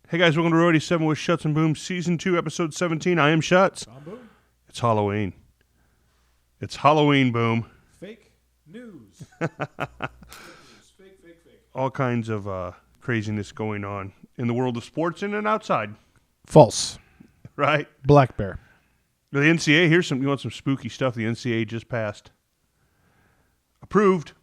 Hey guys, welcome to Roadie 7 with Shuts and Boom, Season 2, Episode 17. I am Shuts. I'm Boom. It's Halloween. It's Halloween, Boom. Fake news. Fake. All kinds of craziness going on in the world of sports in and outside. False. Right? Black Bear. The NCAA, you want some spooky stuff? The NCAA just passed. Approved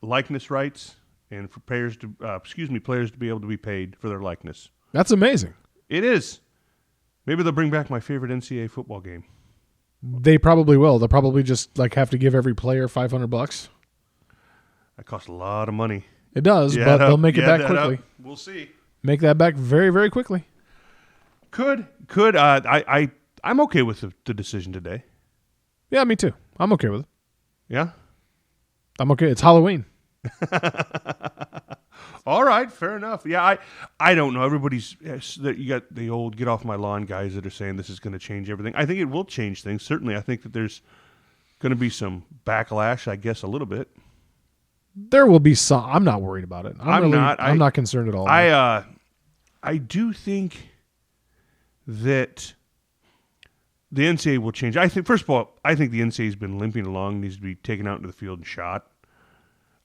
likeness rights and for players to be able to be paid for their likeness. That's amazing. It is. Maybe they'll bring back my favorite NCAA football game. They probably will. They'll probably just have to give every player $500. That costs a lot of money. It does, but they'll make it back quickly. We'll see. Make that back very, very quickly. Could. I'm okay with the decision today. Yeah, me too. I'm okay with it. Yeah? I'm okay. It's Halloween. All right, fair enough. Yeah, I don't know. You got the old get off my lawn guys that are saying this is going to change everything. I think it will change things. Certainly, I think that there's going to be some backlash, I guess, a little bit. There will be some. I'm not worried about it. I'm not concerned at all. I do think that the NCAA will change. First of all, I think the NCAA has been limping along, needs to be taken out into the field and shot.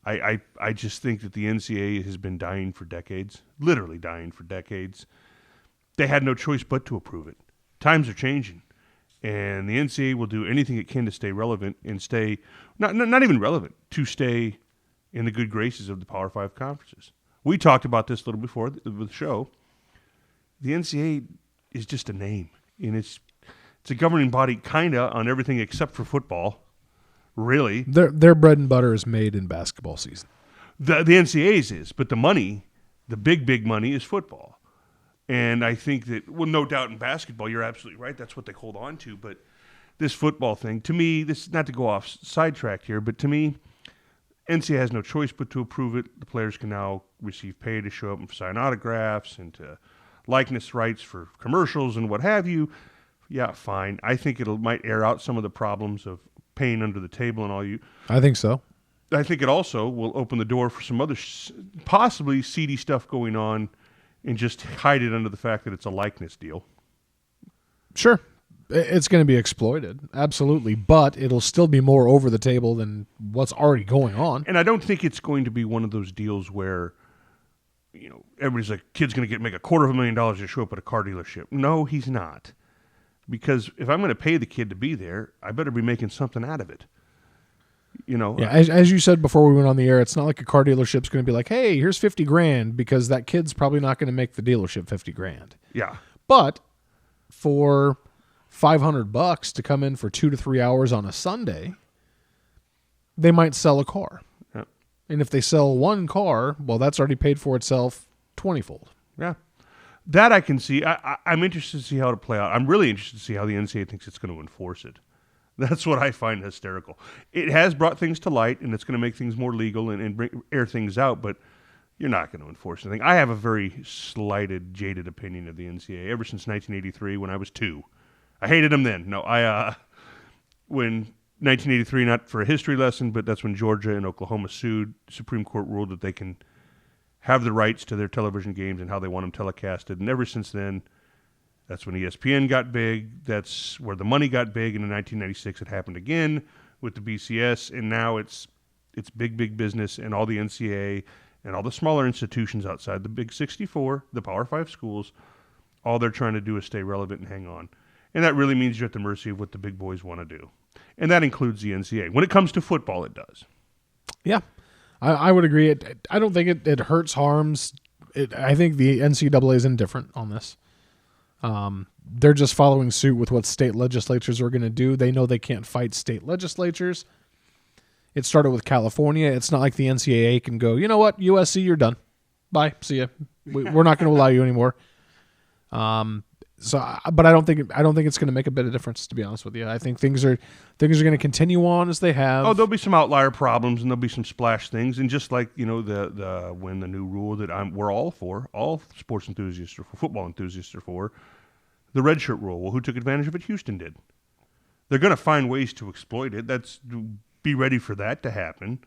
I just think that the NCAA has been dying for decades, literally dying for decades. They had no choice but to approve it. Times are changing, and the NCAA will do anything it can to stay relevant and stay not even relevant, to stay in the good graces of the Power 5 conferences. We talked about this a little before the show. The NCAA is just a name, and it's a governing body kind of on everything except for football. Really, their bread and butter is made in basketball season. The NCAA's is, but the money, the big money, is football. And I think that, well, no doubt in basketball, you're absolutely right. That's what they hold on to. But this football thing, to me, this not to go off sidetrack here, but to me, NCAA has no choice but to approve it. The players can now receive pay to show up and sign autographs and to likeness rights for commercials and what have you. Yeah, fine. I think might air out some of the problems of paying under the table and all you. I think so. I think it also will open the door for some other possibly seedy stuff going on and just hide it under the fact that it's a likeness deal. Sure. It's going to be exploited. Absolutely. But it'll still be more over the table than what's already going on. And I don't think it's going to be one of those deals where, everybody's like, kid's going to make $250,000 to show up at a car dealership. No, he's not. Because if I'm going to pay the kid to be there, I better be making something out of it. Yeah, as you said before we went on the air, it's not like a car dealership's going to be like, hey, here's $50,000, because that kid's probably not going to make the dealership $50,000. Yeah. But for $500 to come in for 2 to 3 hours on a Sunday, they might sell a car. Yeah. And if they sell one car, well, that's already paid for itself 20-fold. Yeah. That I can see. I'm interested to see how it'll play out. I'm really interested to see how the NCAA thinks it's going to enforce it. That's what I find hysterical. It has brought things to light, and it's going to make things more legal and air things out, but you're not going to enforce anything. I have a very slighted, jaded opinion of the NCAA ever since 1983 when I was 2. I hated them then. No, when 1983, not for a history lesson, but that's when Georgia and Oklahoma sued. The Supreme Court ruled that they can have the rights to their television games and how they want them telecasted. And ever since then, that's when ESPN got big. That's where the money got big. And in 1996, it happened again with the BCS. And now it's big business, and all the NCAA and all the smaller institutions outside the Big 64, the Power 5 schools, all they're trying to do is stay relevant and hang on. And that really means you're at the mercy of what the big boys want to do. And that includes the NCAA. When it comes to football, it does. Yeah. I would agree. I don't think it hurts, harms. I think the NCAA is indifferent on this. They're just following suit with what state legislatures are going to do. They know they can't fight state legislatures. It started with California. It's not like the NCAA can go, you know what, USC, you're done. Bye. See ya. We're not going to allow you anymore. But I don't think it's going to make a bit of difference, to be honest with you. I think things are going to continue on as they have. Oh, there'll be some outlier problems and there'll be some splash things, and just like the when the new rule that we're all for, all sports enthusiasts or football enthusiasts are for, the red shirt rule. Well, who took advantage of it? Houston did. They're going to find ways to exploit it. Be ready for that to happen,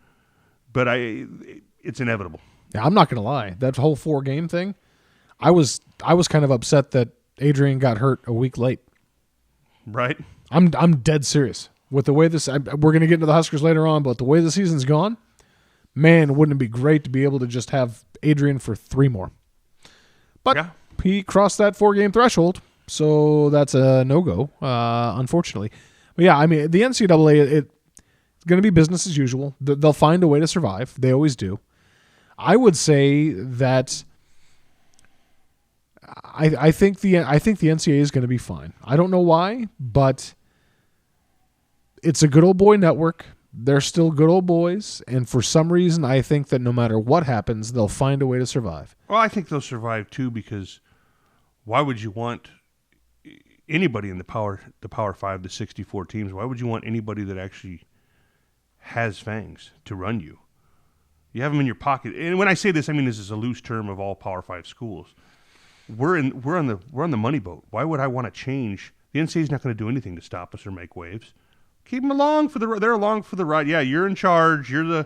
but it's inevitable. Yeah, I'm not going to lie. That whole 4-game thing, I was kind of upset that Adrian got hurt a week late. Right? I'm dead serious with the way this. We're going to get into the Huskers later on, but the way the season's gone, man, wouldn't it be great to be able to just have Adrian for 3 more? But he crossed that 4-game threshold, so that's a no-go, unfortunately. But yeah, I mean, the NCAA, it's going to be business as usual. They'll find a way to survive. They always do. I would say that I think the NCAA is going to be fine. I don't know why, but it's a good old boy network. They're still good old boys, and for some reason, I think that no matter what happens, they'll find a way to survive. Well, I think they'll survive too, because why would you want anybody in the Power 5, the 64 teams? Why would you want anybody that actually has fangs to run you? You have them in your pocket, and when I say this, I mean this is a loose term of all Power 5 schools. We're on the money boat. Why would I want to change? The NCAA is not going to do anything to stop us or make waves. Keep them along for the. They're along for the ride. Yeah, you're in charge. You're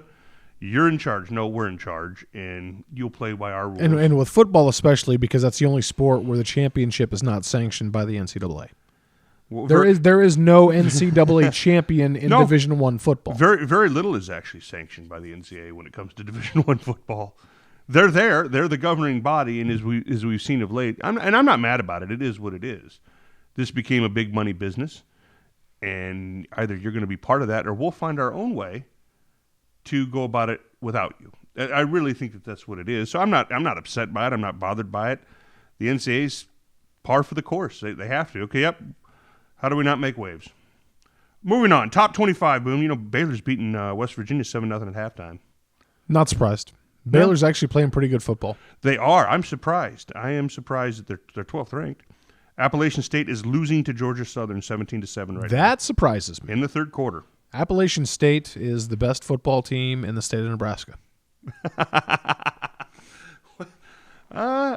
in charge. No, we're in charge, and you'll play by our rules. And with football especially, because that's the only sport where the championship is not sanctioned by the NCAA. Well, there is no NCAA champion in Division I football. Very very little is actually sanctioned by the NCAA when it comes to Division I football. They're there. They're the governing body, and as we've seen of late, I'm not mad about it. It is what it is. This became a big money business, and either you're going to be part of that, or we'll find our own way to go about it without you. I really think that that's what it is. So I'm not upset by it. I'm not bothered by it. The NCAA's par for the course. They have to. Okay, yep. How do we not make waves? Moving on. Top 25, Boom. You know, Baylor's beating West Virginia 7-0 at halftime. Not surprised. Baylor's actually playing pretty good football. They are. I'm surprised. I am surprised that they're 12th ranked. Appalachian State is losing to Georgia Southern 17-7 right now. That surprises me. In the third quarter. Appalachian State is the best football team in the state of Nebraska.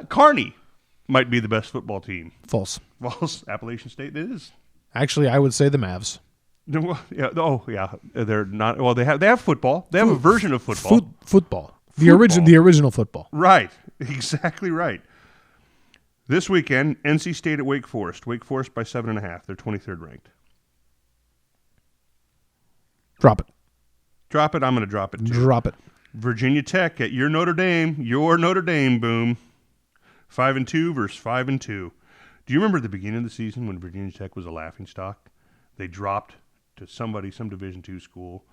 Kearney might be the best football team. False. Appalachian State is. Actually, I would say the Mavs. Yeah. Oh, yeah. They're not. Well, they have football. They have a version of football. Football. The original football. Right. Exactly right. This weekend, NC State at Wake Forest. Wake Forest by 7.5. They're 23rd ranked. Drop it. Drop it. I'm going to drop it too. Drop it. Virginia Tech at your Notre Dame. Boom. 5-2 versus 5-2. Do you remember the beginning of the season when Virginia Tech was a laughingstock? They dropped to some Division II school.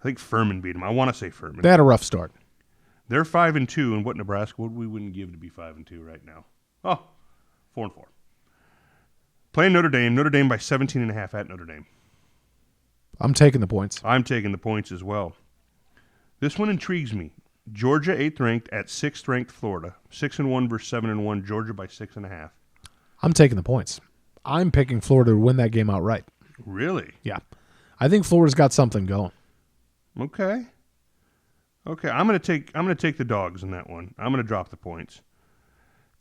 I think Furman beat them. I want to say Furman. They had a rough start. They're 5-2, and what Nebraska would we wouldn't give to be 5-2 right now? Oh, 4-4. Playing Notre Dame by 17.5 at Notre Dame. I'm taking the points. I'm taking the points as well. This one intrigues me. Georgia 8th ranked at 6th ranked Florida. 6-1 versus 7-1. Georgia by 6.5. I'm taking the points. I'm picking Florida to win that game outright. Really? Yeah. I think Florida's got something going. Okay. I'm gonna take the dogs in that one. I'm gonna drop the points.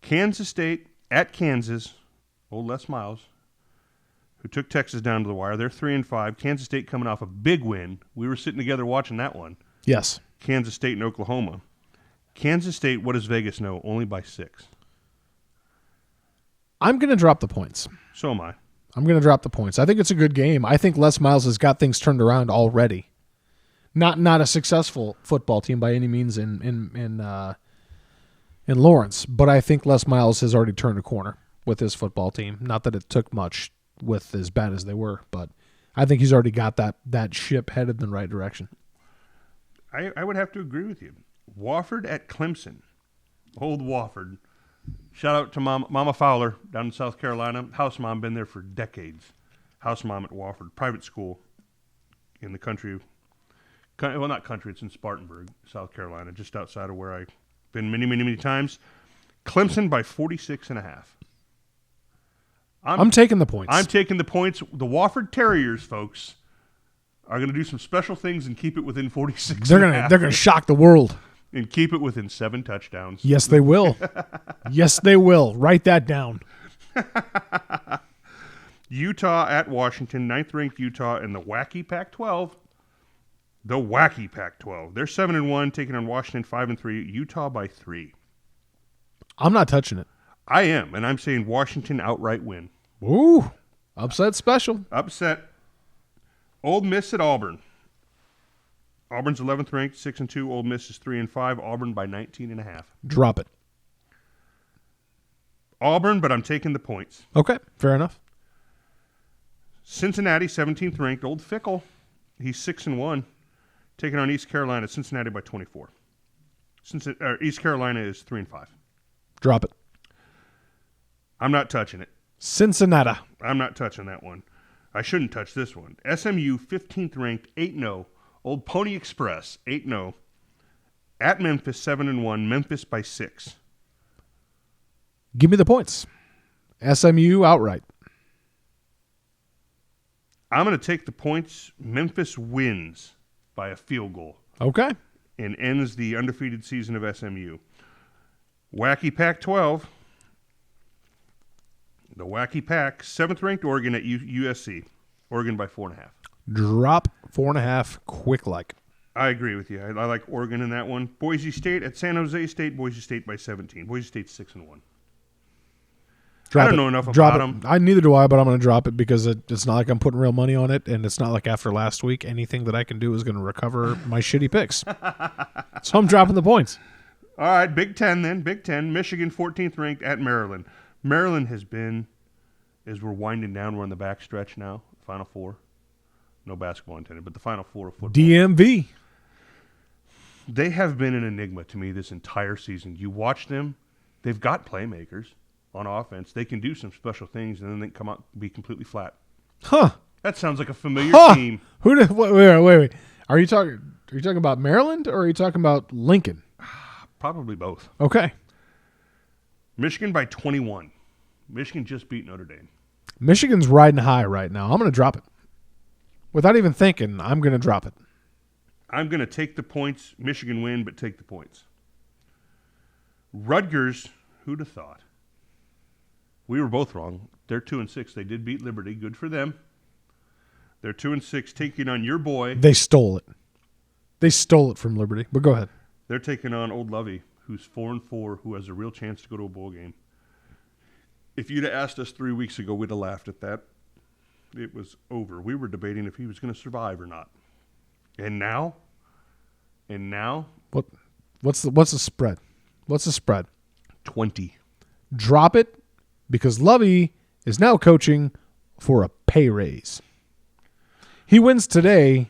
Kansas State at Kansas. Old Les Miles, who took Texas down to the wire. They're 3-5. Kansas State coming off a big win. We were sitting together watching that one. Yes. Kansas State and Oklahoma. Kansas State, what does Vegas know? Only by 6. I'm going to drop the points. So am I. I'm going to drop the points. I think it's a good game. I think Les Miles has got things turned around already. Not a successful football team by any means in Lawrence, but I think Les Miles has already turned a corner with his football team. Not that it took much with as bad as they were, but I think he's already got that ship headed in the right direction. I would have to agree with you. Wofford at Clemson. Old Wofford. Shout out to Mama Fowler down in South Carolina. House mom, been there for decades. House mom at Wofford. Private school in the country. Well, not country. It's in Spartanburg, South Carolina, just outside of where I've been many, many, many times. Clemson by 46.5. I'm taking the points. I'm taking the points. The Wofford Terriers, folks, are going to do some special things and keep it within 46. They're going to shock the world and keep it within 7 touchdowns. Yes, they will. Yes, they will. Write that down. Utah at Washington, 9th ranked Utah in the wacky Pac-12. The wacky Pac-12. They're 7-1, taking on Washington 5-3. Utah by 3. I'm not touching it. I am, and I'm saying Washington outright win. Ooh, upset special. Upset. Ole Miss at Auburn. Auburn's 11th ranked, 6-2. Ole Miss is 3-5. Auburn by 19.5. Drop it. Auburn, but I'm taking the points. Okay, fair enough. Cincinnati, 17th ranked. Old Fickle. He's 6-1. Taking on East Carolina. Cincinnati by 24. East Carolina is 3-5. Drop it. I'm not touching it. Cincinnati. I'm not touching that one. I shouldn't touch this one. SMU, 15th ranked, 8-0. Old Pony Express, 8-0. At Memphis, 7-1. Memphis by 6. Give me the points. SMU outright. I'm going to take the points. Memphis wins by a field goal. Okay. And ends the undefeated season of SMU. Wacky Pac-12. The Wacky Pac, 7th ranked Oregon at USC. Oregon by 4.5. Drop 4.5 quick like. I agree with you. I like Oregon in that one. Boise State at San Jose State. Boise State by 17. Boise State's 6-1. I don't know enough about them. Neither do I, but I'm going to drop it because it's not like I'm putting real money on it, and it's not like after last week anything that I can do is going to recover my shitty picks. So I'm dropping the points. All right, Big Ten then. Big Ten. Michigan, 14th ranked at Maryland. Maryland has been, as we're winding down, we're in the back stretch now, Final Four. No basketball intended, but the Final Four of football. DMV. They have been an enigma to me this entire season. You watch them, they've got playmakers on offense. They can do some special things, and then they come out and be completely flat. Huh. That sounds like a familiar team. Wait. Are you talking about Maryland, or are you talking about Lincoln? Probably both. Okay. Michigan by 21. Michigan just beat Notre Dame. Michigan's riding high right now. I'm going to drop it. Without even thinking, I'm going to drop it. I'm going to take the points. Michigan win, but take the points. Rutgers, who'd have thought? We were both wrong. They're 2-6. They did beat Liberty. Good for them. They're 2-6, taking on your boy. They stole it. They stole it from Liberty. But go ahead. They're taking on Old Lovey, who's 4-4, who has a real chance to go to a bowl game. If you'd have asked us 3 weeks ago, we'd have laughed at that. It was over. We were debating if he was going to survive or not. And now, what's the spread? What's the spread? 20. Drop it because Lovey is now coaching for a pay raise. He wins today,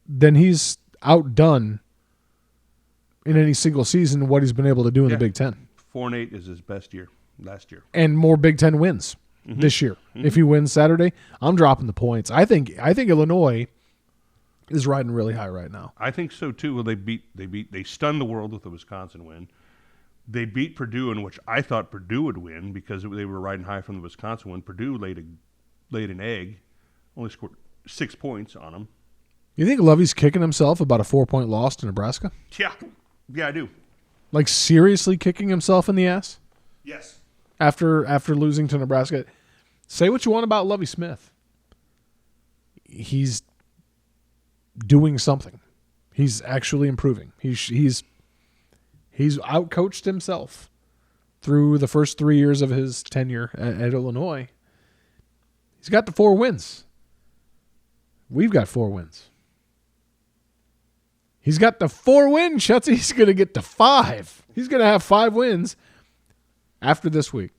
then he's outdone in any single season what he's been able to do in the Big Ten. 4-8 is his best year last year. And more Big Ten wins this year. Mm-hmm. If he wins Saturday, I'm dropping the points. I think Illinois is riding really high right now. I think so too. Well, they stunned the world with the Wisconsin win. They beat Purdue, in which I thought Purdue would win because they were riding high from the Wisconsin win. Purdue laid an egg, only scored 6 points on them. You think Lovey's kicking himself about a 4-point loss to Nebraska? Yeah, I do. Like seriously kicking himself in the ass? Yes. After losing to Nebraska. Say what you want about Lovey Smith. He's doing something. He's actually improving. He's outcoached himself through the first 3 years of his tenure at Illinois. He's got the 4 wins. We've got 4 wins. He's got the 4 wins, Shutsy. He's going to get to 5. He's going to have 5 wins after this week.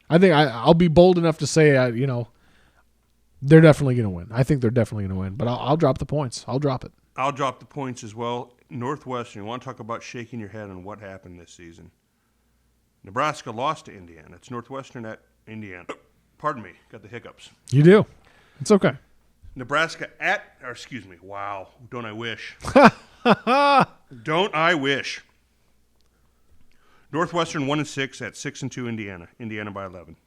I think I'll be bold enough to say, they're definitely going to win. I think they're definitely going to win, but I'll drop the points. I'll drop it. I'll drop the points as well. Northwestern, you want to talk about shaking your head on what happened this season. Nebraska lost to Indiana. It's Northwestern at Indiana. Pardon me, got the hiccups. You do. It's okay. Nebraska wow, don't I wish. Don't I wish. Northwestern 1-6 at 6-2 Indiana. Indiana by 11.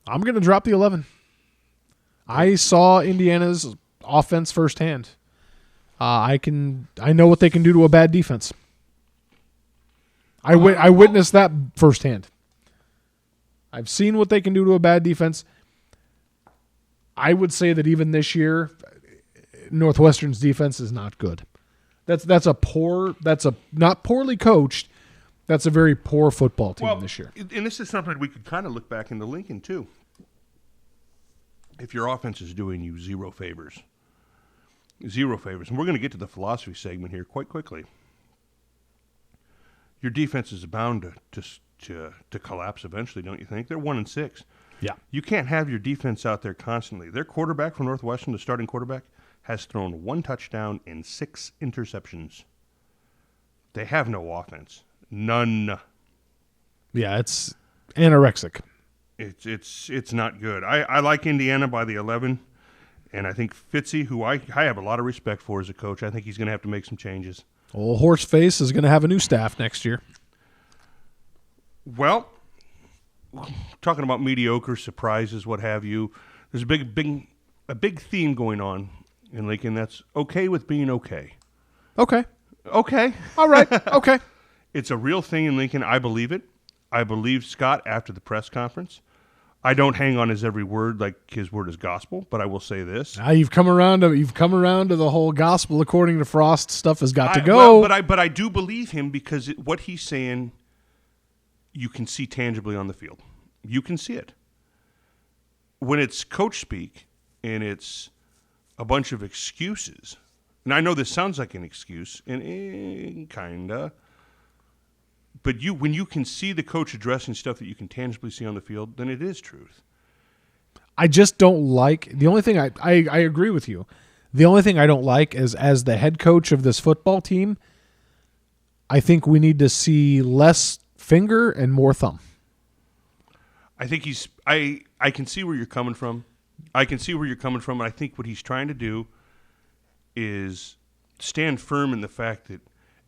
I'm going to drop the 11. I saw Indiana's offense firsthand. I know what they can do to a bad defense. I witnessed that firsthand. I've seen what they can do to a bad defense. I would say that even this year, Northwestern's defense is not good. That's not poorly coached. That's a very poor football team this year. And this is something we could kind of look back into Lincoln, too. If your offense is doing you zero favors, and we're going to get to the philosophy segment here quite quickly, your defense is bound to collapse eventually, don't you think? They're 1-6. Yeah. You can't have your defense out there constantly. Their quarterback from Northwestern, the starting quarterback, has thrown 1 touchdown and 6 interceptions. They have no offense. None. Yeah, it's anorexic. It's not good. I like Indiana by the 11, and I think Fitzy, who I have a lot of respect for as a coach, I think he's going to have to make some changes. Old Horseface is going to have a new staff next year. Well, talking about mediocre surprises, what have you, there's a big theme going on in Lincoln. That's okay with being okay. Okay. Okay. All right. Okay. It's a real thing in Lincoln. I believe it. I believe Scott after the press conference. I don't hang on his every word like his word is gospel, but I will say this. Now you've come around to the whole gospel according to Frost stuff has got to go. But I do believe him because what he's saying you can see tangibly on the field. You can see it. When it's coach speak and it's a bunch of excuses, and I know this sounds like an excuse, and kinda, but when you can see the coach addressing stuff that you can tangibly see on the field, then it is truth. I just don't like the only thing I agree with you. The only thing I don't like is as the head coach of this football team, I think we need to see less finger and more thumb. I think I can see where you're coming from. And I think what he's trying to do is stand firm in the fact that,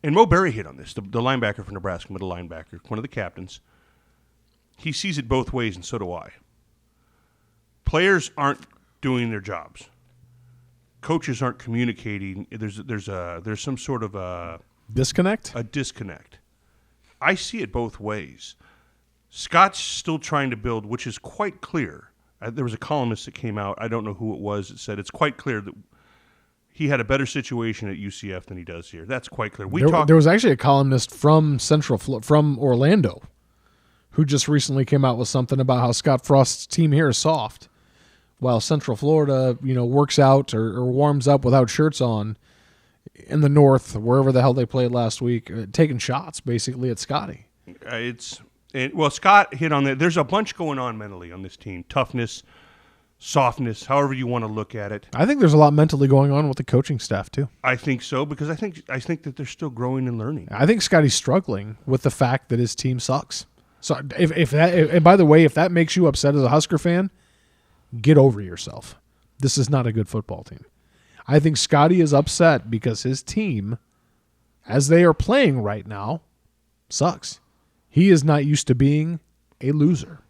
and Mo Berry hit on this, the linebacker for Nebraska, middle linebacker, one of the captains. He sees it both ways, and so do I. Players aren't doing their jobs. Coaches aren't communicating. There's some sort of a disconnect. A disconnect. I see it both ways. Scott's still trying to build, which is quite clear. There was a columnist that came out, I don't know who it was, that said it's quite clear that he had a better situation at UCF than he does here. That's quite clear. There was actually a columnist from from Orlando who just recently came out with something about how Scott Frost's team here is soft, while Central Florida, works out or warms up without shirts on in the north, wherever the hell they played last week, taking shots basically at Scotty. Scott hit on that. There's a bunch going on mentally on this team. Toughness, softness, however you want to look at it. I think there's a lot mentally going on with the coaching staff too. I think so, because I think that they're still growing and learning. I think Scotty's struggling with the fact that his team sucks. So and by the way, if that makes you upset as a Husker fan, get over yourself. This is not a good football team. I think Scotty is upset because his team, as they are playing right now, sucks. He is not used to being a loser.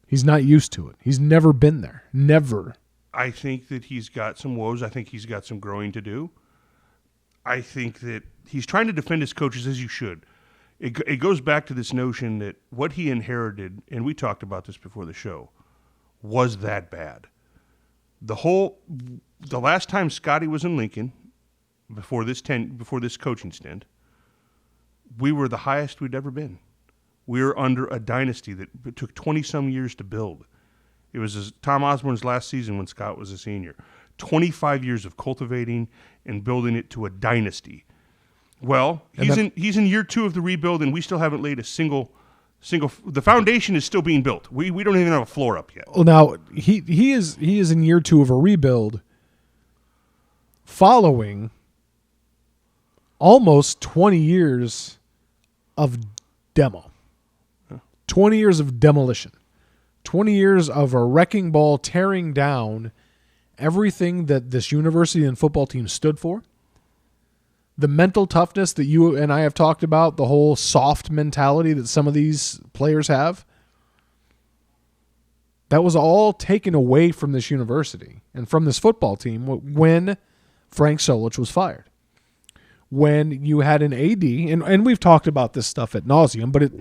He's not used to it. He's never been there. Never. I think that he's got some woes. I think he's got some growing to do. I think that he's trying to defend his coaches, as you should. It goes back to this notion that what he inherited, and we talked about this before the show, was that bad. The last time Scotty was in Lincoln, before this coaching stint, we were the highest we'd ever been. We were under a dynasty that took 20-some years to build. It was Tom Osborne's last season when Scott was a senior. 25 years of cultivating and building it to a dynasty. Well, he's in year 2 of the rebuild, and we still haven't laid a single. The foundation is still being built. We don't even have a floor up yet. Well, now he is in year 2 of a rebuild, following almost 20 years of demo. 20 years of demolition. 20 years of a wrecking ball tearing down everything that this university and football team stood for. The mental toughness that you and I have talked about, the whole soft mentality that some of these players have, that was all taken away from this university and from this football team when Frank Solich was fired. When you had an AD, and we've talked about this stuff ad nauseum, but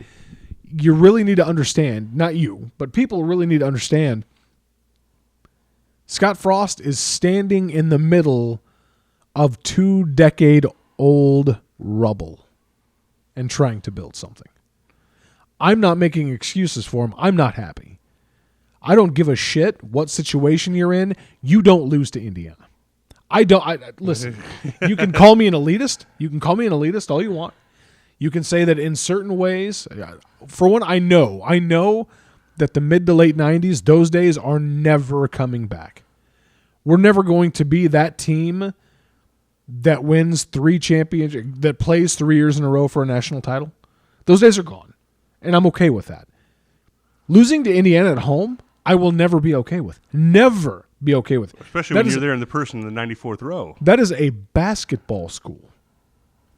you really need to understand, not you, but people really need to understand, Scott Frost is standing in the middle of 2-decade-old rubble. and trying to build something. I'm not making excuses for him. I'm not happy. I don't give a shit what situation you're in. You don't lose to Indiana. Listen, you can call me an elitist. You can call me an elitist all you want. You can say that in certain ways, for one, I know that the mid to late 90s, those days are never coming back. We're never going to be that team that wins 3 championships, that plays 3 years in a row for a national title. Those days are gone, and I'm okay with that. Losing to Indiana at home, I will never be okay with. Never be okay with. Especially when you're there in the person in the 94th row. That is a basketball school.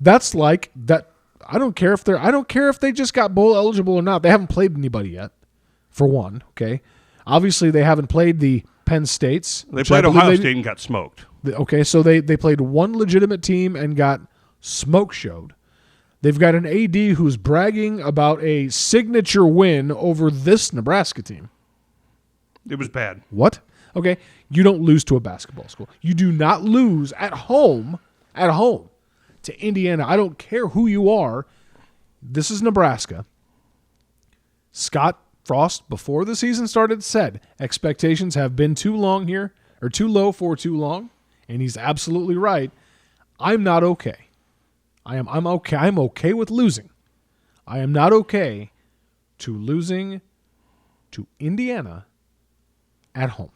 That's like that. I don't care if they just got bowl eligible or not. They haven't played anybody yet, for one. Okay, obviously they haven't played the Penn States. They played Ohio State and got smoked. Okay, so they played one legitimate team and got smoke showed. They've got an AD who's bragging about a signature win over this Nebraska team. It was bad. What? Okay, you don't lose to a basketball school. You do not lose at home to Indiana. I don't care who you are. This is Nebraska. Scott Frost, before the season started, said expectations have been too low for too long, and he's absolutely right. I'm not okay. I'm okay. I'm okay with losing. I am not okay to losing to Indiana at home.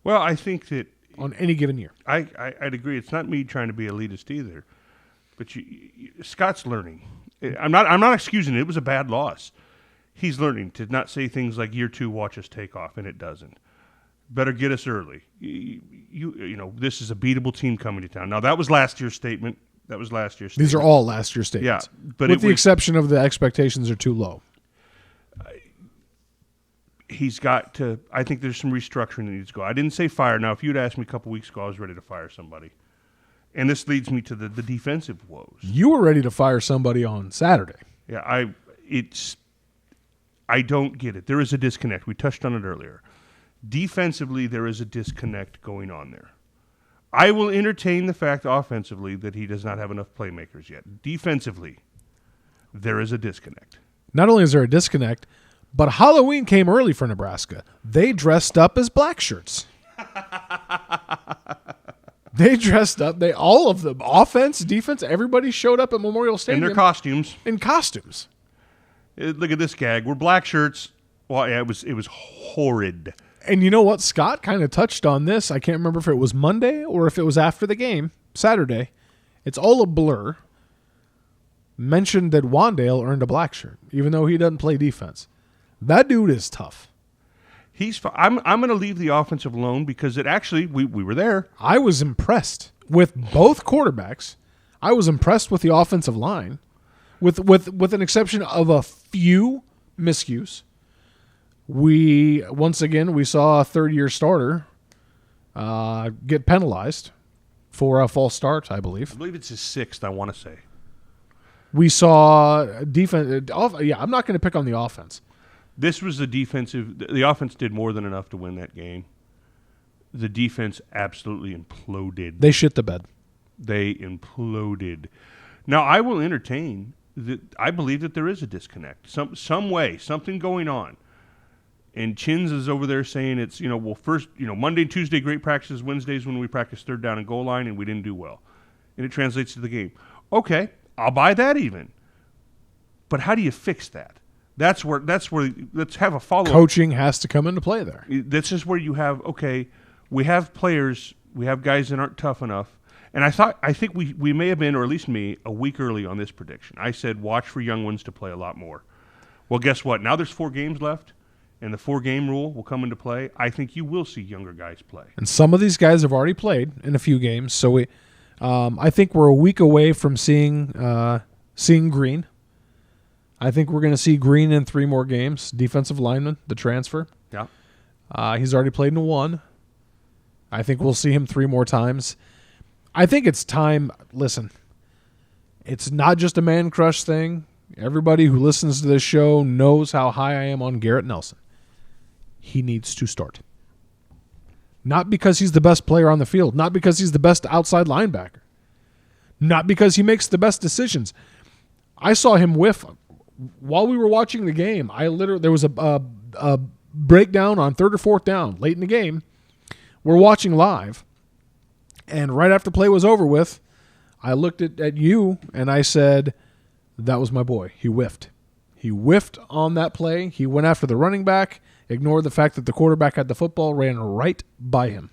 Well, I think that on any given year, I'd agree. It's not me trying to be elitist either, but Scott's learning. I'm not excusing it. It was a bad loss. He's learning to not say things like year 2, watch us take off, and it doesn't. Better get us early. You know, this is a beatable team coming to town. Now, that was last year's statement. These are all last year's statements. Yeah, but with the exception of the expectations are too low. He's got to. I think there's some restructuring that needs to go. I didn't say fire. Now, if you'd asked me a couple weeks ago, I was ready to fire somebody. And this leads me to the defensive woes. You were ready to fire somebody on Saturday. Yeah, I don't get it. There is a disconnect. We touched on it earlier. Defensively, there is a disconnect going on there. I will entertain the fact offensively that he does not have enough playmakers yet. Defensively, there is a disconnect. Not only is there a disconnect, but Halloween came early for Nebraska. They dressed up as black shirts. They dressed up. All of them, offense, defense, everybody showed up at Memorial Stadium. In their costumes. In costumes. Look at this gag. We're black shirts. Well, yeah, it was horrid. And you know what? Scott kind of touched on this. I can't remember if it was Monday or if it was after the game, Saturday. It's all a blur. Mentioned that Wandale earned a black shirt, even though he doesn't play defense. That dude is tough. I'm going to leave the offensive alone because it actually, we were there. I was impressed with both quarterbacks. I was impressed with the offensive line, with an exception of a few miscues. We saw a third-year starter get penalized for a false start, I believe. I believe it's his 6th, I want to say. We saw defense. I'm not going to pick on the offense. This was the offense did more than enough to win that game. The defense absolutely imploded. They shit the bed. They imploded. Now, I will entertain that. I believe that there is a disconnect. Some way, something going on. And Chins is over there saying it's, first, Monday and Tuesday, great practices. Wednesdays when we practice third down and goal line, and we didn't do well. And it translates to the game. Okay, I'll buy that even. But how do you fix that? That's where let's have a follow-up. Coaching has to come into play there. This is where you have, we have players, we have guys that aren't tough enough. And I think we may have been, or at least me, a week early on this prediction. I said watch for young ones to play a lot more. Well, guess what? Now there's 4 games left, and the 4-game rule will come into play. I think you will see younger guys play. And some of these guys have already played in a few games, so I think we're a week away from seeing Green. I think we're going to see Green in 3 more games. Defensive lineman, the transfer. Yeah. He's already played in 1. I think we'll see him 3 more times. I think it's time. Listen, it's not just a man crush thing. Everybody who listens to this show knows how high I am on Garrett Nelson. He needs to start. Not because he's the best player on the field. Not because he's the best outside linebacker. Not because he makes the best decisions. I saw him whiff while we were watching the game. There was a breakdown on 3rd or 4th down late in the game. We're watching live, and right after play was over with, I looked at you and I said, that was my boy. He whiffed. He whiffed on that play. He went after the running back, ignored the fact that the quarterback had the football, ran right by him.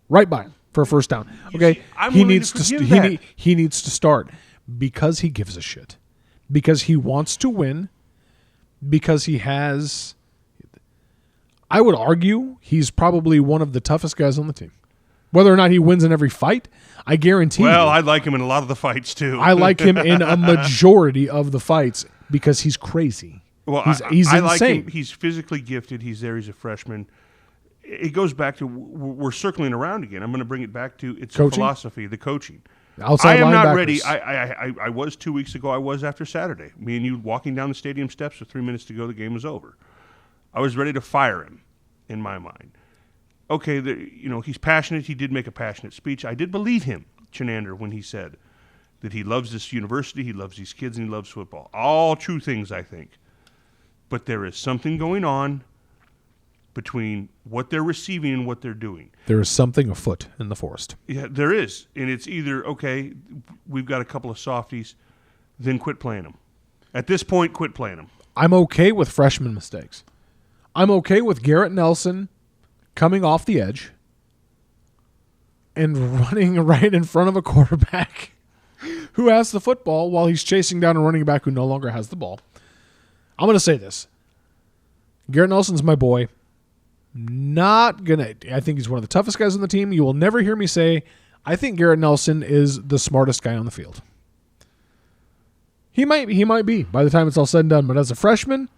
Right by him for a first down. Okay, he needs to start because he gives a shit. Because he wants to win. Because he has, I would argue, he's probably one of the toughest guys on the team. Whether or not he wins in every fight, I guarantee Well, I like him in a lot of the fights, too. I like him in a majority of the fights because he's crazy. Well, he's I insane. like him. He's physically gifted. He's there. He's a freshman. It goes back to, we're circling around again. I'm going to bring it back to its philosophy, the coaching. Outside I am linebackers. not ready. I was 2 weeks ago. I was after Saturday. Me and you walking down the stadium steps with 3 minutes to go. The game was over. I was ready to fire him in my mind. Okay, he's passionate. He did make a passionate speech. I did believe him, Chenander, when he said that he loves this university, he loves these kids, and he loves football. All true things, I think. But there is something going on between what they're receiving and what they're doing. There is something afoot in the forest. Yeah, there is. And it's either, okay, we've got a couple of softies, then quit playing them. At this point, quit playing them. I'm okay with freshman mistakes. I'm okay with Garrett Nelson coming off the edge and running right in front of a quarterback who has the football while he's chasing down a running back who no longer has the ball. I'm going to say this. Garrett Nelson's my boy. I think he's one of the toughest guys on the team. You will never hear me say, I think Garrett Nelson is the smartest guy on the field. He might be by the time it's all said and done, but as a freshman,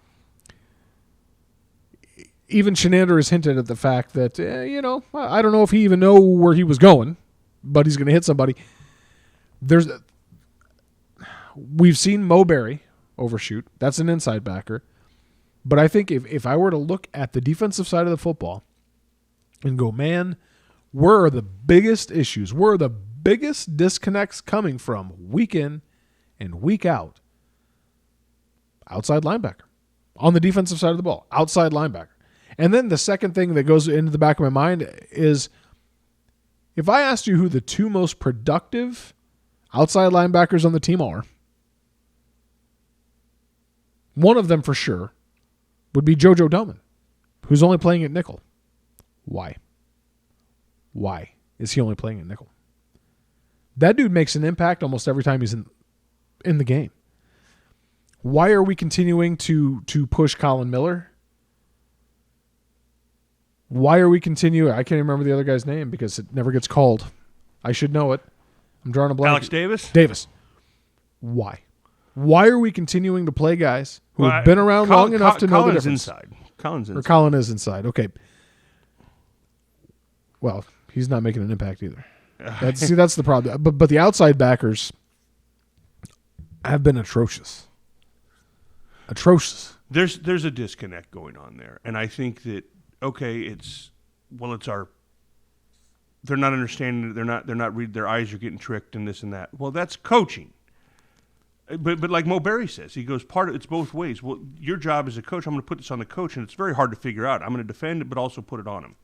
even Chenander has hinted at the fact that, I don't know if he even know where he was going, but he's going to hit somebody. We've seen Mo Berry overshoot. That's an inside backer. But I think if I were to look at the defensive side of the football and go, man, where are the biggest issues? Where are the biggest disconnects coming from week in and week out? Outside linebacker. On the defensive side of the ball, outside linebacker. And then the second thing that goes into the back of my mind is if I asked you who the two most productive outside linebackers on the team are, one of them for sure would be JoJo Doman, who's only playing at nickel. Why? Why is he only playing at nickel? That dude makes an impact almost every time he's in the game. Why are we continuing to push Colin Miller? Why are we continuing? I can't remember the other guy's name because it never gets called. I should know it. I'm drawing a blank. Alex Davis? Davis. Why? Why are we continuing to play guys who have been around long enough to know the difference? Colin's inside. Or Colin is inside. Okay. Well, he's not making an impact either. That's the problem. But the outside backers have been atrocious. Atrocious. There's a disconnect going on there, and I think that they're not understanding. They're not reading. Their eyes are getting tricked and this and that. Well, that's coaching. But like Mo Berry says, he goes, it's both ways. Well, your job as a coach, I'm going to put this on the coach, and it's very hard to figure out. I'm going to defend it, but also put it on him.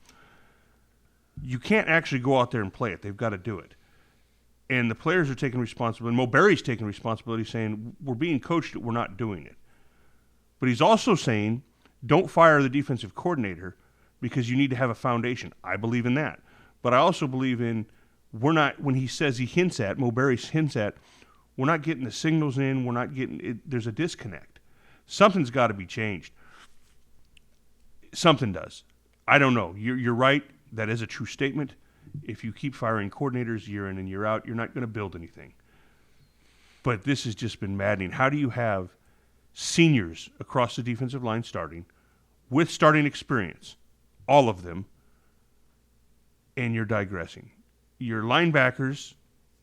You can't actually go out there and play it. They've got to do it. And the players are taking responsibility. Mo Berry's taking responsibility, saying, we're being coached, we're not doing it. But he's also saying, don't fire the defensive coordinator because you need to have a foundation. I believe in that. But I also believe in, when he says Mo Berry hints at, we're not getting the signals in. We're not getting it. There's a disconnect. Something's got to be changed. Something does. I don't know. You're right. That is a true statement. If you keep firing coordinators year in and year out, you're not going to build anything. But this has just been maddening. How do you have seniors across the defensive line starting with starting experience, all of them, and you're digressing? Your linebackers,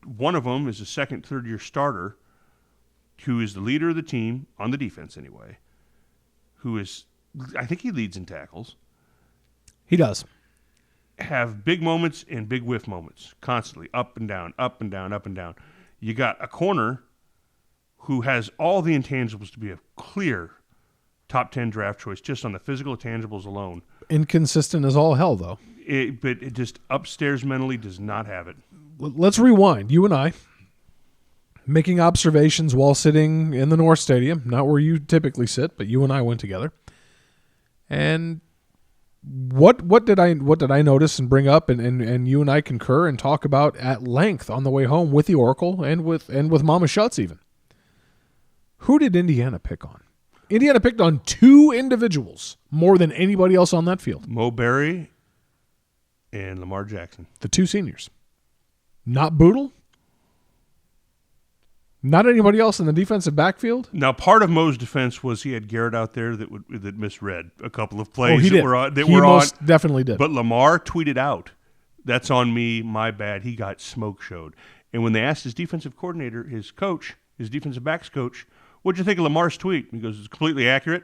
one of them is a second, third-year starter who is the leader of the team, on the defense anyway, I think he leads in tackles. He does. Have big moments and big whiff moments constantly, up and down, up and down, up and down. You got a corner who has all the intangibles to be a clear top 10 draft choice just on the physical intangibles alone. Inconsistent as all hell, though. But it just upstairs mentally does not have it. Let's rewind. You and I making observations while sitting in the North Stadium, not where you typically sit, but you and I went together. And what did I notice and bring up and you and I concur and talk about at length on the way home with the Oracle and with Mama Schutz even? Who did Indiana pick on? Indiana picked on two individuals more than anybody else on that field. Mo Berry and Lamar Jackson. The two seniors. Not Boodle. Not anybody else in the defensive backfield. Now, part of Mo's defense was he had Garrett out there that misread a couple of plays he most definitely did. But Lamar tweeted out, "That's on me, my bad. He got smoke showed." And when they asked his defensive coordinator, his coach, his defensive backs coach, "What'd you think of Lamar's tweet?" He goes, "It's completely accurate."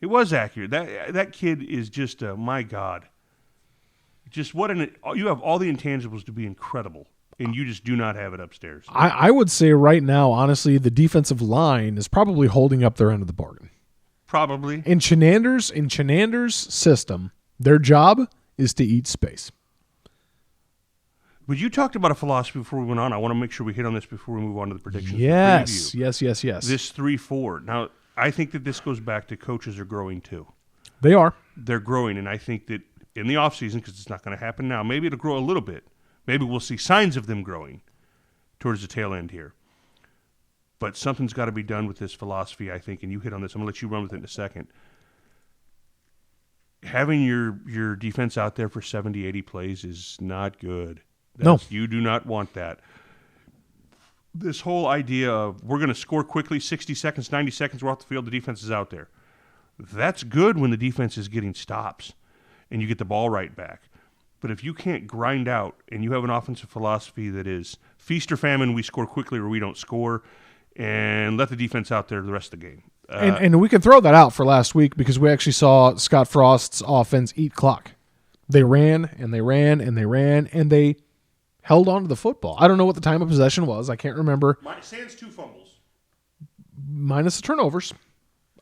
It was accurate. That kid is just my God. Just you have all the intangibles to be incredible. And you just do not have it upstairs. I would say right now, honestly, the defensive line is probably holding up their end of the bargain. Probably. In Chenander's system, their job is to eat space. But you talked about a philosophy before we went on. I want to make sure we hit on this before we move on to the predictions. Yes. This 3-4. Now, I think that this goes back to coaches are growing too. They are. They're growing, and I think that in the offseason, because it's not going to happen now, maybe it'll grow a little bit. Maybe we'll see signs of them growing towards the tail end here. But something's got to be done with this philosophy, I think, and you hit on this. I'm going to let you run with it in a second. Having your defense out there for 70, 80 plays is not good. No. You do not want that. This whole idea of we're going to score quickly, 60 seconds, 90 seconds, we're off the field, the defense is out there. That's good when the defense is getting stops and you get the ball right back. But if you can't grind out and you have an offensive philosophy that is feast or famine, we score quickly or we don't score, and let the defense out there the rest of the game. And we can throw that out for last week because we actually saw Scott Frost's offense eat clock. They ran and they ran and they ran and they held on to the football. I don't know what the time of possession was. I can't remember. Sans 2 fumbles. Minus the turnovers.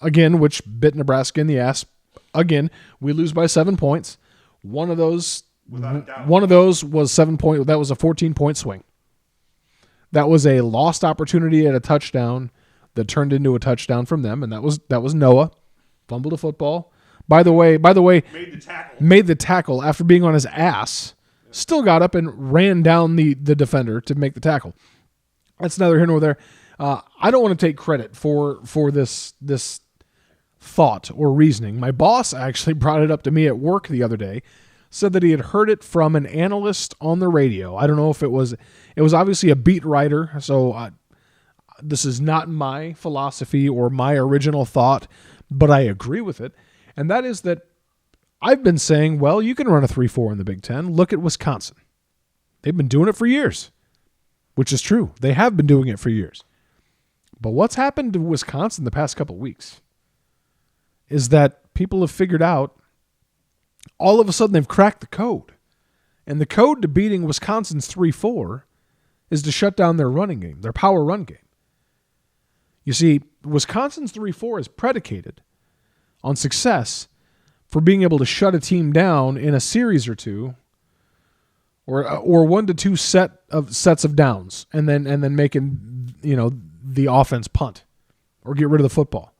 Again, which bit Nebraska in the ass. Again, we lose by 7 points. One of those was 7 point. That was a 14-point swing. That was a lost opportunity at a touchdown that turned into a touchdown from them, and that was Noah. Fumbled a football. By the way, made the tackle after being on his ass. Still got up and ran down the defender to make the tackle. That's neither here nor there. I don't want to take credit for this thought or reasoning. My boss actually brought it up to me at work the other day. Said that he had heard it from an analyst on the radio. I don't know if it was obviously a beat writer. So this is not my philosophy or my original thought, but I agree with it. And that is that I've been saying, well, you can run a 3-4 in the Big Ten. Look at Wisconsin. They've been doing it for years, which is true. They have been doing it for years. But what's happened to Wisconsin the past couple of weeks is that people have figured out all of a sudden they've cracked the code. And the code to beating Wisconsin's 3-4 is to shut down their running game, their power run game. You see, Wisconsin's 3-4 is predicated on success for being able to shut a team down in a series or two, or 1 to 2 sets of downs, and then making the offense punt or get rid of the football.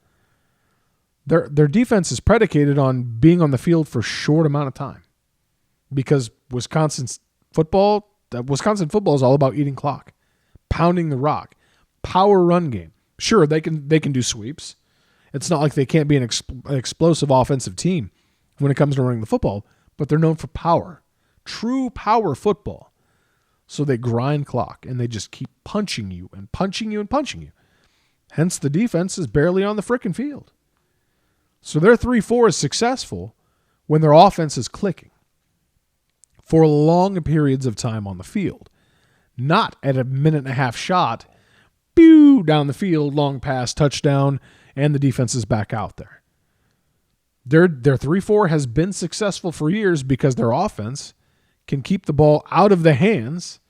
Their defense is predicated on being on the field for a short amount of time, because Wisconsin football is all about eating clock, pounding the rock, power run game. Sure, they can do sweeps. It's not like they can't be an explosive offensive team when it comes to running the football, but they're known for power, true power football. So they grind clock and they just keep punching you and punching you and punching you. Hence, the defense is barely on the frickin' field. So their 3-4 is successful when their offense is clicking for long periods of time on the field, not at a minute and a half shot, pew, down the field, long pass, touchdown, and the defense is back out there. Their 3-4 has been successful for years because their offense can keep the ball out of the hands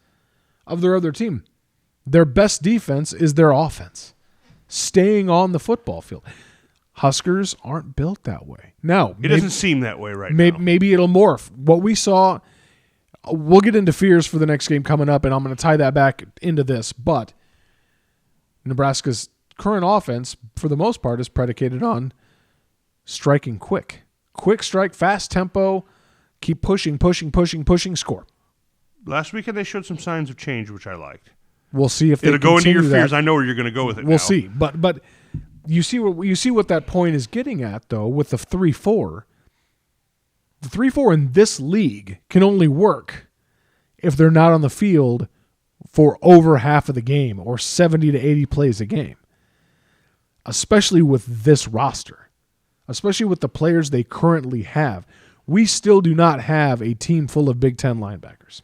of their other team. Their best defense is their offense, staying on the football field. Huskers aren't built that way. Now, it doesn't seem that way right now. Maybe it'll morph. What we saw, we'll get into fears for the next game coming up, and I'm going to tie that back into this. But Nebraska's current offense, for the most part, is predicated on striking quick. Quick strike, fast tempo, keep pushing, score. Last weekend they showed some signs of change, which I liked. We'll see if it'll go into your fears. That. I know where you're going to go with it. We'll see, but you see what that point is getting at, though, with the 3-4. The 3-4 in this league can only work if they're not on the field for over half of the game or 70 to 80 plays a game, especially with this roster, especially with the players they currently have. We still do not have a team full of Big Ten linebackers.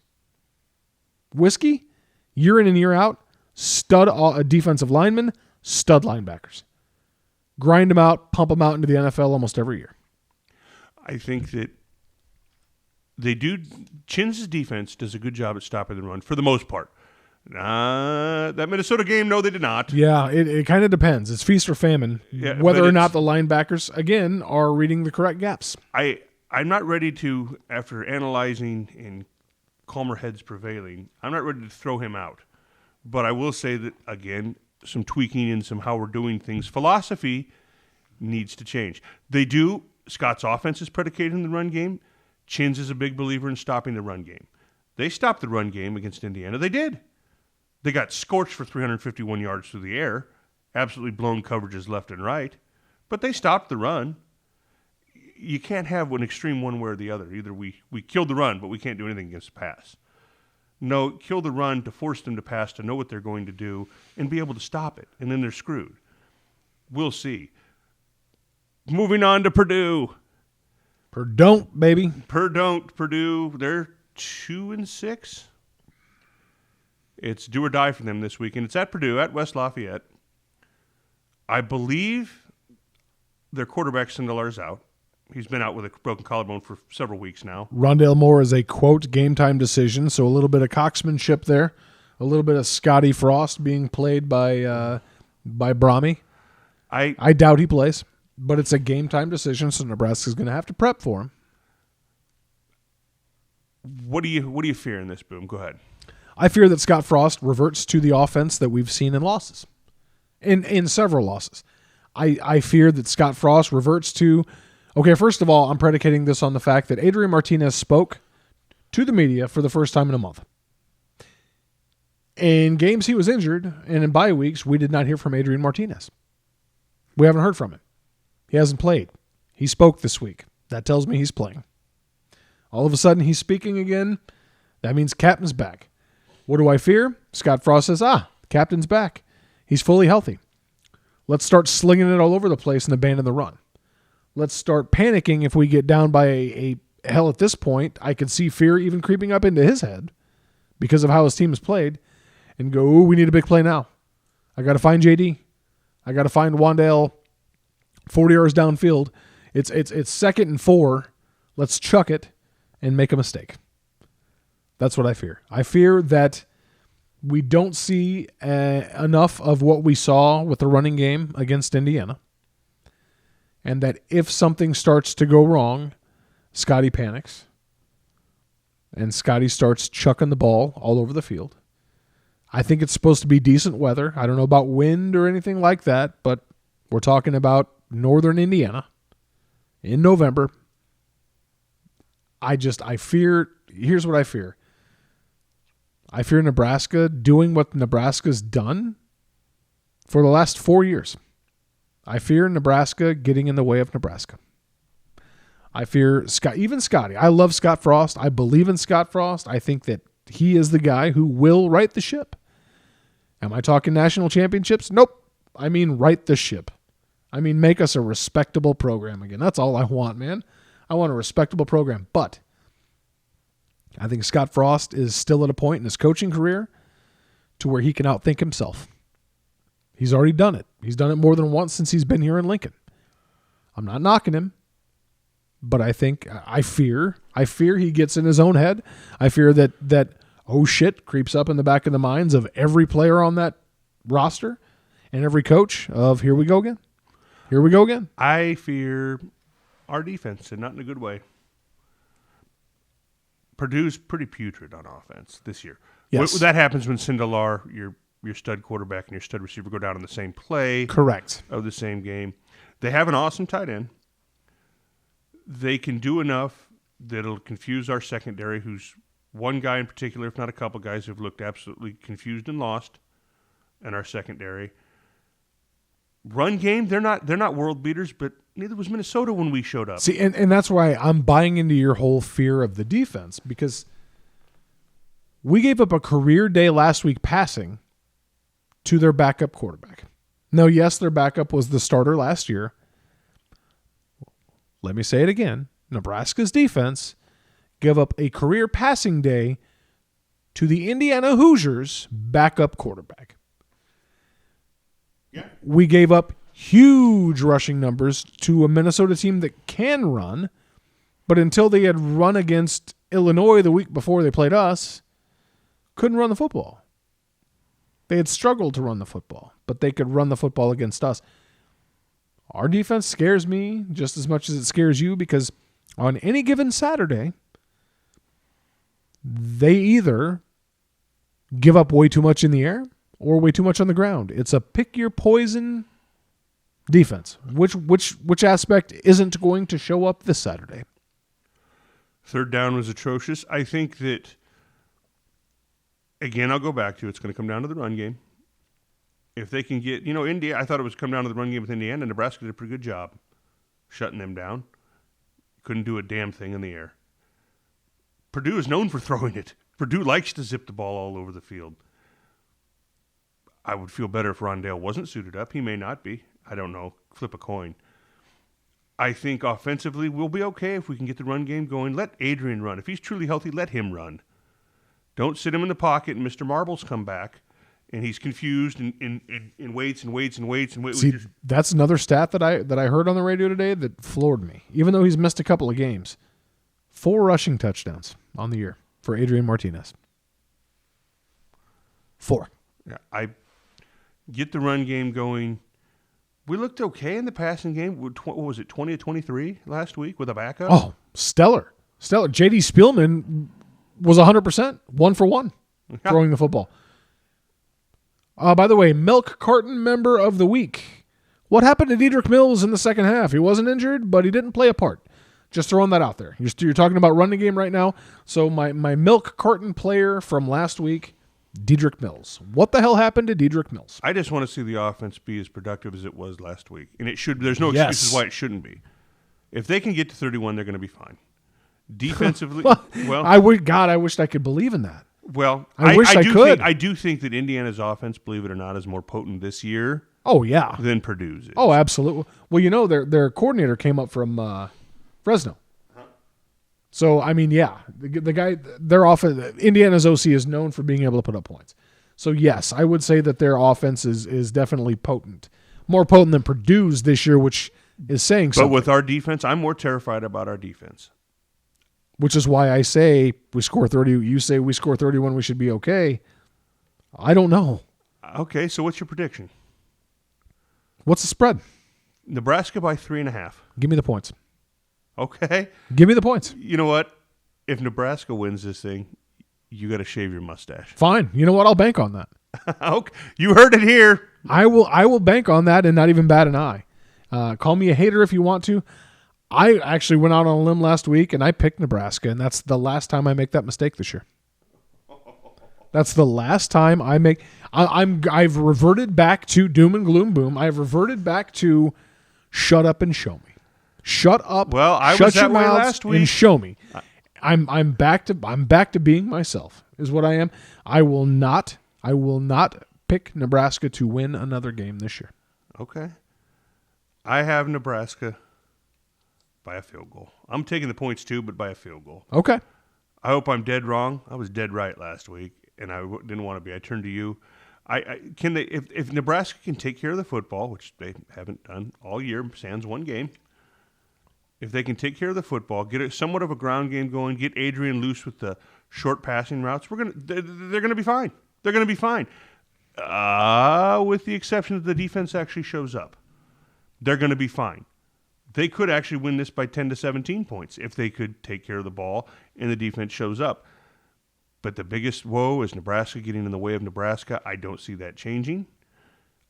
Whiskey, year in and year out, stud defensive linemen, stud linebackers. Grind them out, pump them out into the NFL almost every year. I think that they do. Chin's defense does a good job at stopping the run for the most part. That Minnesota game, no, they did not. Yeah, it kind of depends. It's feast or famine, whether or not the linebackers, again, are reading the correct gaps. I'm not ready to, after analyzing and calmer heads prevailing, I'm not ready to throw him out. But I will say that, again, some tweaking and some how we're doing things. Philosophy needs to change. They do. Scott's offense is predicated in the run game. Chin's is a big believer in stopping the run game. They stopped the run game against Indiana. They did. They got scorched for 351 yards through the air, absolutely blown coverages left and right, but they stopped the run. You can't have an extreme one way or the other. Either we killed the run, but we can't do anything against the pass. No, kill the run to force them to pass, to know what they're going to do, and be able to stop it, and then they're screwed. We'll see. Moving on to Purdue. Purdue, baby. Purdue, they're 2-6. It's do or die for them this weekend. It's at Purdue, at West Lafayette. I believe their quarterback, Sindelar's out. He's been out with a broken collarbone for several weeks now. Rondale Moore is a, quote, game-time decision, so a little bit of coxmanship there. A little bit of Scotty Frost being played by Brahmi. I doubt he plays, but it's a game-time decision, so Nebraska's going to have to prep for him. What do you fear in this, Boom? Go ahead. I fear that Scott Frost reverts to the offense that we've seen in losses, in several losses. I fear that Scott Frost reverts to... Okay, first of all, I'm predicating this on the fact that Adrian Martinez spoke to the media for the first time in a month. In games he was injured, and in bye weeks, we did not hear from Adrian Martinez. We haven't heard from him. He hasn't played. He spoke this week. That tells me he's playing. All of a sudden, he's speaking again. That means captain's back. What do I fear? Scott Frost says, captain's back. He's fully healthy. Let's start slinging it all over the place and abandon the run. Let's start panicking if we get down by a hell at this point. I could see fear even creeping up into his head because of how his team has played and go, we need a big play now. I got to find JD. I got to find Wandale 40 yards downfield. It's second and 4. Let's chuck it and make a mistake. That's what I fear. I fear that we don't see enough of what we saw with the running game against Indiana. And that if something starts to go wrong, Scotty panics. And Scotty starts chucking the ball all over the field. I think it's supposed to be decent weather. I don't know about wind or anything like that, but we're talking about northern Indiana in November. I fear, here's what I fear. I fear Nebraska doing what Nebraska's done for the last 4 years. I fear Nebraska getting in the way of Nebraska. I fear even Scotty. I love Scott Frost. I believe in Scott Frost. I think that he is the guy who will right the ship. Am I talking national championships? Nope. I mean right the ship. I mean make us a respectable program again. That's all I want, man. I want a respectable program. But I think Scott Frost is still at a point in his coaching career to where he can outthink himself. He's already done it. He's done it more than once since he's been here in Lincoln. I'm not knocking him, but I fear he gets in his own head. I fear that oh shit creeps up in the back of the minds of every player on that roster and every coach of here we go again. Here we go again. I fear our defense, and not in a good way. Purdue's pretty putrid on offense this year. Yes. That happens when Sindelar, your stud quarterback, and your stud receiver go down in the same play. Correct. Of the same game. They have an awesome tight end. They can do enough that it'll confuse our secondary, who's one guy in particular, if not a couple guys, who've looked absolutely confused and lost in our secondary. Run game, they're not world beaters, but neither was Minnesota when we showed up. See, and that's why I'm buying into your whole fear of the defense, because we gave up a career day last week passing to their backup quarterback. Now, yes, their backup was the starter last year. Let me say it again. Nebraska's defense gave up a career passing day to the Indiana Hoosiers' backup quarterback. Yeah. We gave up huge rushing numbers to a Minnesota team that can run, but until they had run against Illinois the week before they played us, couldn't run the football. They had struggled to run the football, but they could run the football against us. Our defense scares me just as much as it scares you, because on any given Saturday, they either give up way too much in the air or way too much on the ground. It's a pick your poison defense. Which aspect isn't going to show up this Saturday? Third down was atrocious. I think that, again, I'll go back to it's going to come down to the run game. If they can get, India, I thought it was come down to the run game with Indiana. Nebraska did a pretty good job shutting them down. Couldn't do a damn thing in the air. Purdue is known for throwing it. Purdue likes to zip the ball all over the field. I would feel better if Rondale wasn't suited up. He may not be. I don't know. Flip a coin. I think offensively we'll be okay if we can get the run game going. Let Adrian run. If he's truly healthy, let him run. Don't sit him in the pocket and Mr. Marbles come back and he's confused and waits and waits and waits. See, that's another stat that I heard on the radio today that floored me. Even though he's missed a couple of games, 4 rushing touchdowns on the year for Adrian Martinez. 4. Yeah, I get the run game going. We looked okay in the passing game. What was it, 20 to 23 last week with a backup? Oh, stellar. J.D. Spielman was 100%, 1 for 1, throwing the football. By the way, Milk Carton Member of the Week. What happened to Dedrick Mills in the second half? He wasn't injured, but he didn't play a part. Just throwing that out there. You're talking about running game right now. So my Milk Carton player from last week, Dedrick Mills. What the hell happened to Dedrick Mills? I just want to see the offense be as productive as it was last week. And it should. There's no excuses why it shouldn't be. If they can get to 31, they're going to be fine. Defensively, well, I wished I could believe in that. Well, I wish I could. I do think that Indiana's offense, believe it or not, is more potent this year. Oh yeah, than Purdue's is. Oh, absolutely. Well, their coordinator came up from Fresno. So I mean, yeah, the guy, their offense, Indiana's OC is known for being able to put up points. So yes, I would say that their offense is definitely potent, more potent than Purdue's this year, which is saying something. But with our defense, I'm more terrified about our defense. Which is why I say we score 30. You say we score 31, we should be okay. I don't know. Okay, so what's your prediction? What's the spread? Nebraska by 3.5. Give me the points. Okay. Give me the points. You know what? If Nebraska wins this thing, you got to shave your mustache. Fine. You know what? I'll bank on that. Okay. You heard it here. I will bank on that and not even bat an eye. Call me a hater if you want to. I actually went out on a limb last week and I picked Nebraska, and that's the last time I make that mistake this year. That's the last time I make. I've reverted back to doom and gloom boom. I've reverted back to shut up and show me. Shut up. Well, I shut was that your way mouths last week and show me. I'm back to being myself. Is what I am. I will not pick Nebraska to win another game this year. Okay. I have Nebraska by a field goal. I'm taking the points too, but by a field goal. Okay. I hope I'm dead wrong. I was dead right last week, and I didn't want to be. I turned to you. Can they? If Nebraska can take care of the football, which they haven't done all year, sans one game, if they can take care of the football, get it somewhat of a ground game going, get Adrian loose with the short passing routes, they're going to be fine. They're going to be fine. With the exception that the defense actually shows up. They're going to be fine. They could actually win this by 10 to 17 points if they could take care of the ball and the defense shows up. But the biggest woe is Nebraska getting in the way of Nebraska. I don't see that changing.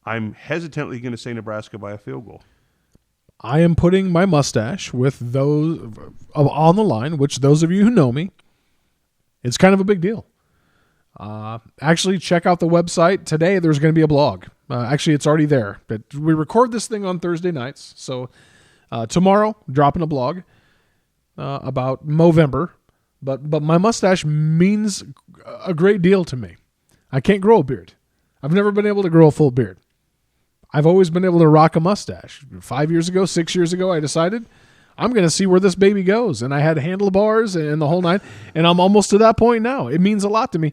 I'm hesitantly going to say Nebraska by a field goal. I am putting my mustache with those on the line, which those of you who know me, it's kind of a big deal. Actually, check out the website. Today, there's going to be a blog. Actually, it's already there. But we record this thing on Thursday nights. So tomorrow, dropping a blog about Movember. But my mustache means a great deal to me. I can't grow a beard. I've never been able to grow a full beard. I've always been able to rock a mustache. 5 years ago, 6 years ago, I decided I'm going to see where this baby goes. And I had handlebars and the whole nine. And I'm almost to that point now. It means a lot to me.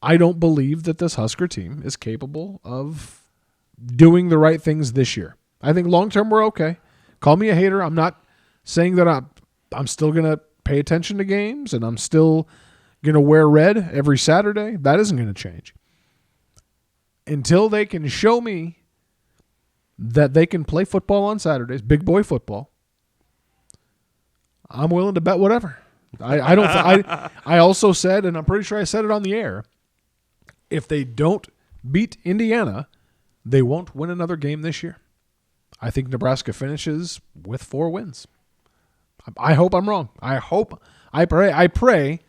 I don't believe that this Husker team is capable of doing the right things this year. I think long-term we're okay. Call me a hater. I'm not saying that I'm still going to pay attention to games and I'm still going to wear red every Saturday. That isn't going to change. Until they can show me that they can play football on Saturdays, big boy football, I'm willing to bet whatever. I also said, and I'm pretty sure I said it on the air, if they don't beat Indiana, they won't win another game this year. I think Nebraska finishes with 4 wins. I hope I'm wrong. I pray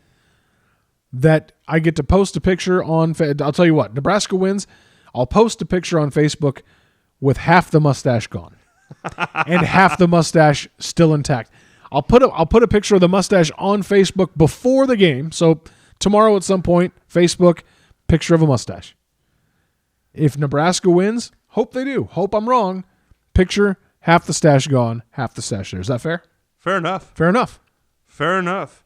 that I get to post a picture on, I'll tell you what, Nebraska wins, I'll post a picture on Facebook with half the mustache gone and half the mustache still intact. I'll put a picture of the mustache on Facebook before the game. So tomorrow at some point, Facebook, picture of a mustache. If Nebraska wins, hope they do. Hope I'm wrong. Picture, half the stash gone, half the stash there. Is that fair? Fair enough. Fair enough. Fair enough.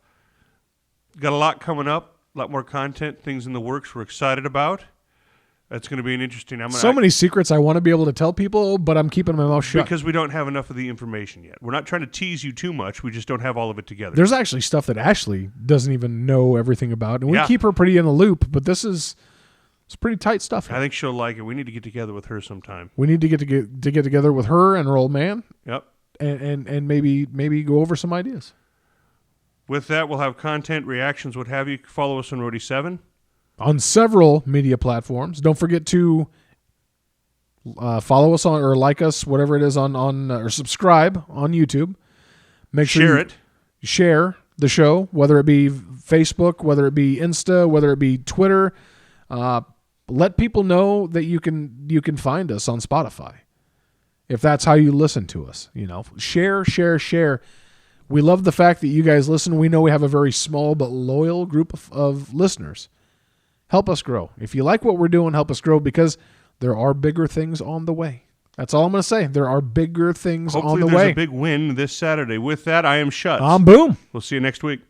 Got a lot coming up, a lot more content, things in the works we're excited about. That's going to be an interesting... many secrets I want to be able to tell people, but I'm keeping my mouth shut. Because we don't have enough of the information yet. We're not trying to tease you too much. We just don't have all of it together. There's actually stuff that Ashley doesn't even know everything about, and we keep her pretty in the loop, but it's pretty tight stuff here. I think she'll like it. We need to get together with her sometime. We need to get together with her and her old man. Yep. And maybe go over some ideas. With that, we'll have content, reactions, what have you. Follow us on Roadie 7. On several media platforms. Don't forget to follow us on or like us, whatever it is, on or subscribe on YouTube. Make sure you share the show, whether it be Facebook, whether it be Insta, whether it be Twitter. Let people know that you can find us on Spotify. If that's how you listen to us, share. We love the fact that you guys listen. We know we have a very small but loyal group of listeners. Help us grow. If you like what we're doing, help us grow because there are bigger things on the way. That's all I'm going to say. There are bigger things on the way. Hopefully there's a big win this Saturday. With that, I am shut. Boom. We'll see you next week.